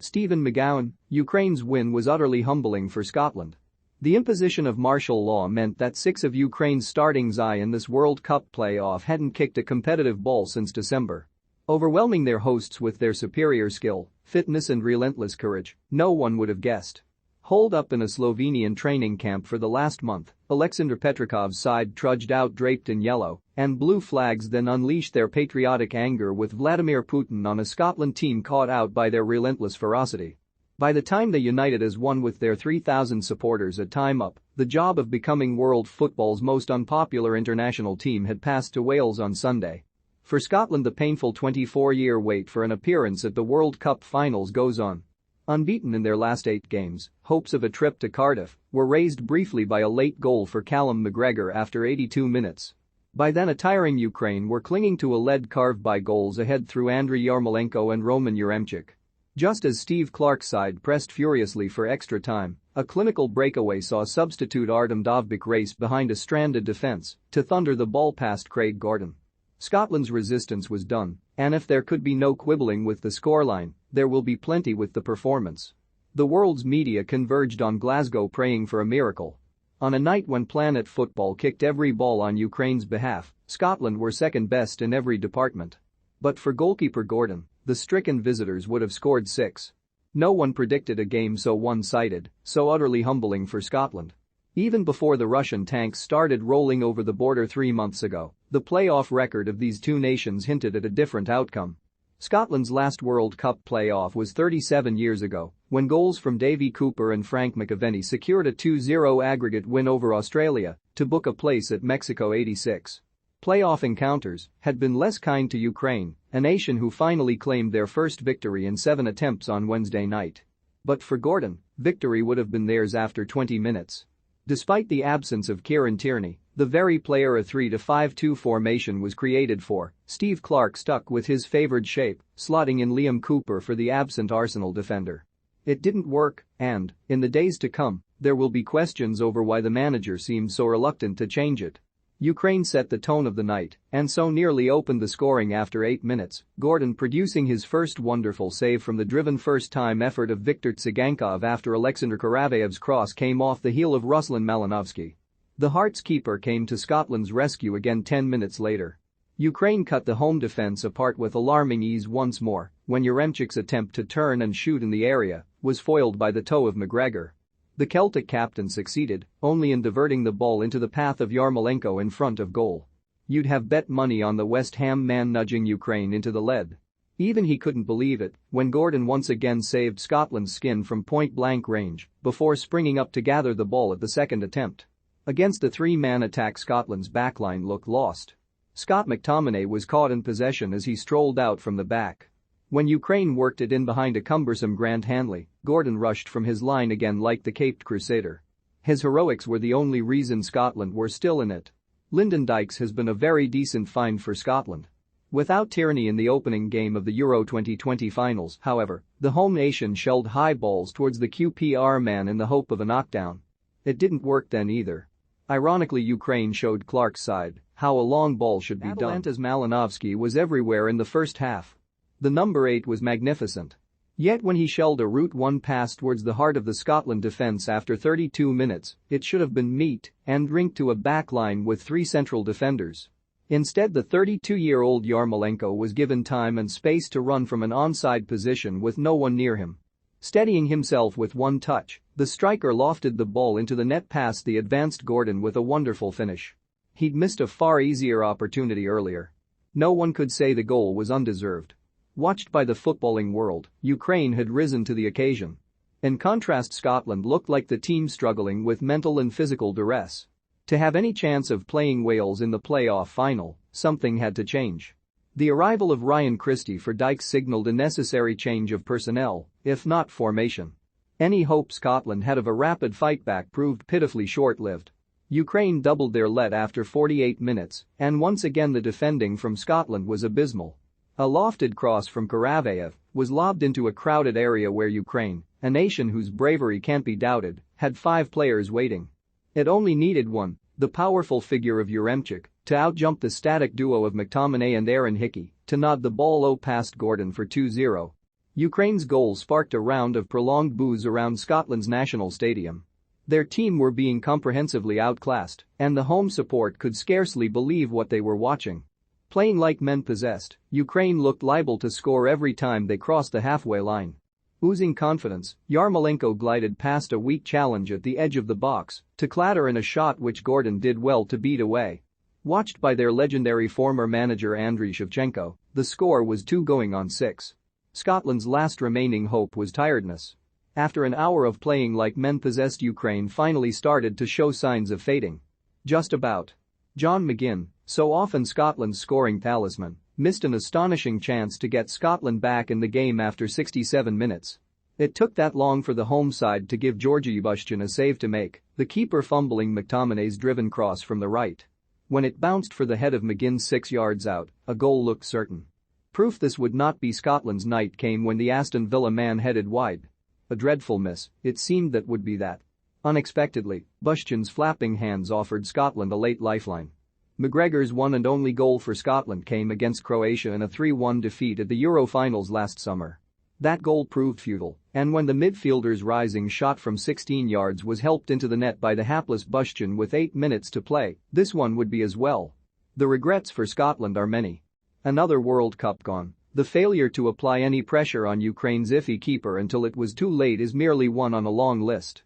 Stephen McGOWAN, Ukraine's win was utterly humbling for Scotland. The imposition of martial law meant that 6 of Ukraine's startings in this World Cup playoff hadn't kicked a competitive ball since December. Overwhelming their hosts with their superior skill, fitness and relentless courage, no one would have guessed. Holed up in a Slovenian training camp for the last month, Alexander Petrikov's side trudged out draped in yellow and blue flags, then unleashed their patriotic anger with Vladimir Putin on a Scotland team caught out by their relentless ferocity. By the time they united as one with their 3,000 supporters at time up, the job of becoming world football's most unpopular international team had passed to Wales on Sunday. For Scotland, the painful 24-year wait for an appearance at the World Cup finals goes on. Unbeaten in their last 8 games, hopes of a trip to Cardiff were raised briefly by a late goal for Callum McGregor after 82 minutes. By then, a tiring Ukraine were clinging to a lead carved by goals ahead through Andriy Yarmolenko and Roman Yaremchuk. Just as Steve Clarke's side pressed furiously for extra time, a clinical breakaway saw substitute Artem Dovbyk race behind a stranded defense to thunder the ball past Craig Gordon. Scotland's resistance was done, and if there could be no quibbling with the scoreline, there will be plenty with the performance. The world's media converged on Glasgow praying for a miracle. On a night when Planet Football kicked every ball on Ukraine's behalf, Scotland were second best in every department. But for goalkeeper Gordon, the stricken visitors would have scored 6. No one predicted a game so one-sided, so utterly humbling for Scotland. Even before the Russian tanks started rolling over the border 3 months ago, the playoff record of these two nations hinted at a different outcome. Scotland's last World Cup playoff was 37 years ago, when goals from Davy Cooper and Frank McAvenny secured a 2-0 aggregate win over Australia to book a place at Mexico '86. Playoff encounters had been less kind to Ukraine, a nation who finally claimed their first victory in 7 attempts on Wednesday night. But for Gordon, victory would have been theirs after 20 minutes. Despite the absence of Kieran Tierney, the very player a 3-5-2 formation was created for, Steve Clarke stuck with his favored shape, slotting in Liam Cooper for the absent Arsenal defender. It didn't work, and, in the days to come, there will be questions over why the manager seemed so reluctant to change it. Ukraine set the tone of the night and so nearly opened the scoring after 8 minutes, Gordon producing his first wonderful save from the driven first-time effort of Viktor Tsygankov after Alexander Karavayev's cross came off the heel of Ruslan Malinovsky. The Hearts keeper came to Scotland's rescue again 10 minutes later. Ukraine cut the home defense apart with alarming ease once more when Yaremchuk's attempt to turn and shoot in the area was foiled by the toe of McGregor. The Celtic captain succeeded only in diverting the ball into the path of Yarmolenko in front of goal. You'd have bet money on the West Ham man nudging Ukraine into the lead. Even he couldn't believe it when Gordon once again saved Scotland's skin from point-blank range before springing up to gather the ball at the second attempt. Against a 3-man attack, Scotland's backline looked lost. Scott McTominay was caught in possession as he strolled out from the back. When Ukraine worked it in behind a cumbersome Grant Hanley, Gordon rushed from his line again like the Caped Crusader. His heroics were the only reason Scotland were still in it. Lyndon Dykes has been a very decent find for Scotland. Without Tierney in the opening game of the Euro 2020 finals, however, the home nation shelled high balls towards the QPR man in the hope of a knockdown. It didn't work then either. Ironically, Ukraine showed Clarke's side how a long ball should be done. Atalanta's Malinovsky was everywhere in the first half. The number 8 was magnificent. Yet when he shelled a route 1 pass towards the heart of the Scotland defence after 32 minutes, it should have been meat and drink to a backline with 3 central defenders. Instead, the 32-year-old Yarmolenko was given time and space to run from an onside position with no one near him. Steadying himself with 1 touch, the striker lofted the ball into the net past the advanced Gordon with a wonderful finish. He'd missed a far easier opportunity earlier. No one could say the goal was undeserved. Watched by the footballing world, Ukraine had risen to the occasion. In contrast, Scotland looked like the team struggling with mental and physical duress. To have any chance of playing Wales in the playoff final, something had to change. The arrival of Ryan Christie for Dykes signalled a necessary change of personnel, if not formation. Any hope Scotland had of a rapid fightback proved pitifully short-lived. Ukraine doubled their lead after 48 minutes, and once again the defending from Scotland was abysmal. A lofted cross from Karavayev was lobbed into a crowded area where Ukraine, a nation whose bravery can't be doubted, had 5 players waiting. It only needed one, the powerful figure of Yaremchuk, to outjump the static duo of McTominay and Aaron Hickey to nod the ball low past Gordon for 2-0. Ukraine's goal sparked a round of prolonged boos around Scotland's national stadium. Their team were being comprehensively outclassed, and the home support could scarcely believe what they were watching. Playing like men possessed, Ukraine looked liable to score every time they crossed the halfway line. Oozing confidence, Yarmolenko glided past a weak challenge at the edge of the box to clatter in a shot which Gordon did well to beat away. Watched by their legendary former manager Andriy Shevchenko, the score was 2-6. Scotland's last remaining hope was tiredness. After an hour of playing like men possessed, Ukraine finally started to show signs of fading. Just about. John McGinn, so often Scotland's scoring talisman, missed an astonishing chance to get Scotland back in the game after 67 minutes. It took that long for the home side to give Georgi Bushchin a save to make, the keeper fumbling McTominay's driven cross from the right. When it bounced for the head of McGinn 6 yards out, a goal looked certain. Proof this would not be Scotland's night came when the Aston Villa man headed wide. A dreadful miss, it seemed that would be that. Unexpectedly, Bushchin's flapping hands offered Scotland a late lifeline. McGregor's one and only goal for Scotland came against Croatia in a 3-1 defeat at the Euro finals last summer. That goal proved futile, and when the midfielder's rising shot from 16 yards was helped into the net by the hapless Bushchin with 8 minutes to play, this one would be as well. The regrets for Scotland are many. Another World Cup gone. The failure to apply any pressure on Ukraine's iffy keeper until it was too late is merely one on a long list.